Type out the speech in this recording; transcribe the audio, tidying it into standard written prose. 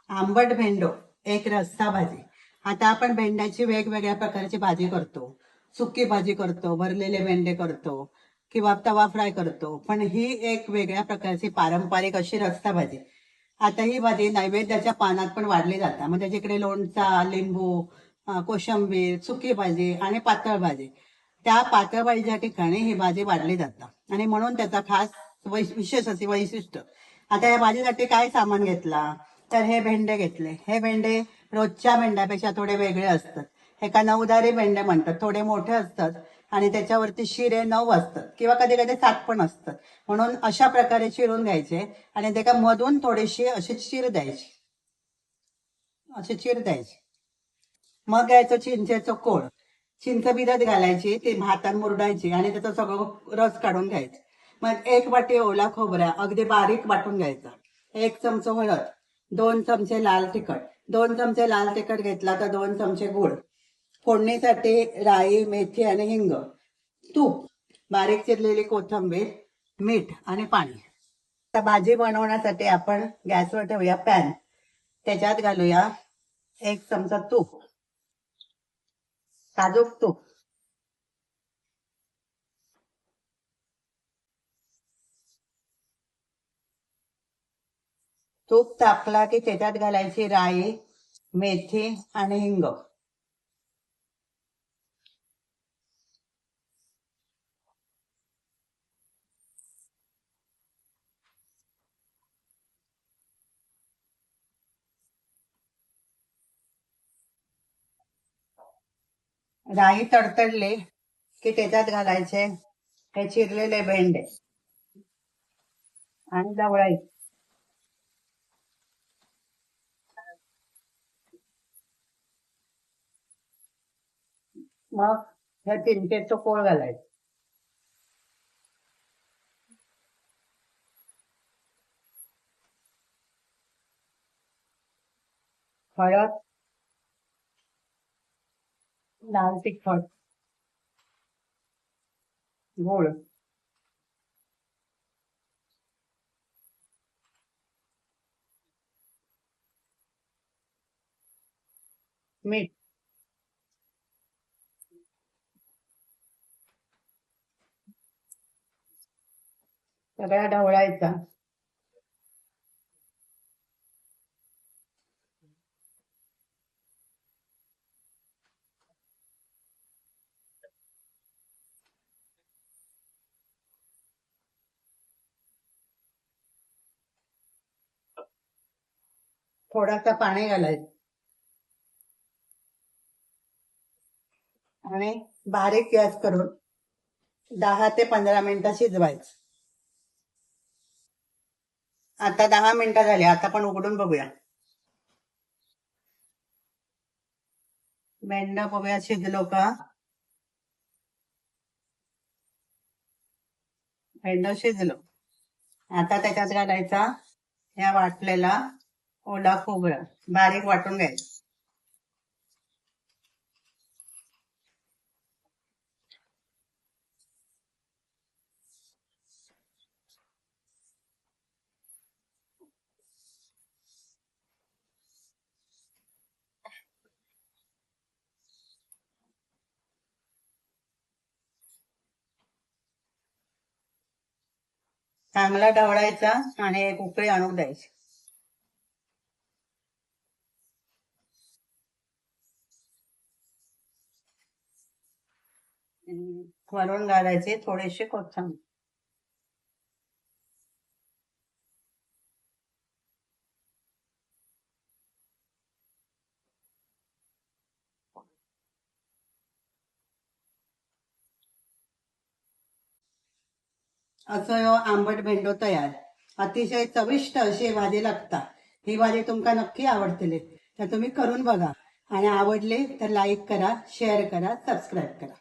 आंबट भेंडो एक रस्सा भाजी. आता आपण भेंड्याची वेगवेगळ्या प्रकारची भाजी करतो. सुकी भाजी करतो, भरलेले भेंडे करतो किंवा तवा फ्राय करतो. पण ही एक वेगळ्या प्रकारची पारंपरिक अशी रस्सा भाजी. आता ही भाजी नैवेद्याच्या पानात पण वाढली जातात. म्हणजे जिकडे लोणचा, लिंबू, कोशिंबीर, सुकी भाजी आणि पातळ भाजी, त्या पातळ भाजीच्या ठिकाणी ही भाजी वाढली जातात आणि म्हणून त्याचा खास विशेष असे वैशिष्ट्य. आता या भाजीसाठी काय सामान घेतला, तर हे भेंडे घेतले. हे भेंडे रोजच्या भेंड्यापेक्षा थोडे वेगळे असतात. एका नऊदारी भेंडे म्हणतात, थोडे मोठे असतात आणि त्याच्यावरती शिरे 9 असतात किंवा कधी कधी 7 पण असतात. म्हणून अशा प्रकारे चिरून घ्यायचे आणि त्याच्या मधून थोडीशी अशी चीर द्यायची, अशी चीर द्यायची. मग घ्यायचं चिंचेचं कोळ. चिंच भिजत घालायची, ती भातात मुरडायची आणि त्याचा सगळं रस काढून घ्यायचा. मग 1 वाटी ओला खोबरा अगदी बारीक वाटून घ्यायचा. 1 चमचा हळद, 2 चमचे लाल तिखट, 2 चमचे लाल तिखट घेतला तर 2 चमचे गूळ, फोडणीसाठी राई, मेथी आणि हिंग, तूप, बारीक चिरलेली कोथिंबीर, मीठ आणि पाणी. आता भाजी बनवण्यासाठी आपण गॅसवर ठेवूया पॅन. त्याच्यात घालूया 1 चमचा तूप, साजूक तूप. तूप तापला की त्याच्यात घालायची राई, मेथी आणि हिंग. राई तडतडले की त्याच्यात घालायचे हे चिरलेले भेंडे आणि ढवळायचे. मग ह्या चिंचेचं कोळ घालायचं. हळद, लाल तिखट, गूळ, मीठ. सगळ्या ढवळायचा. थोडासा पाणी घालायचं आणि बारीक गॅस करून 10 ते 15 मिनिटं शिजवायचं. आता 10 मिनिटं झाली. आता आपण उघडून बघूया. भेंड बघूया शिजलो का. भेंड शिजलो. आता त्याच्यात घालायचा ह्या वाटलेला ओला खोबरं, बारीक वाटून घ्यायचं. चांगला ढवळायचा आणि एक उकळी आणून द्यायची. वरून घालायचे थोडेसे कोथिंबीर. असं ह्यो आंबट भेंडो तयार. अतिशय चविष्ट अशी भाजी लागता. ही भाजी तुमका नक्की आवडतली, तर तुम्ही करून बघा आणि आवडले तर लाईक करा, शेअर करा, सबस्क्राईब करा.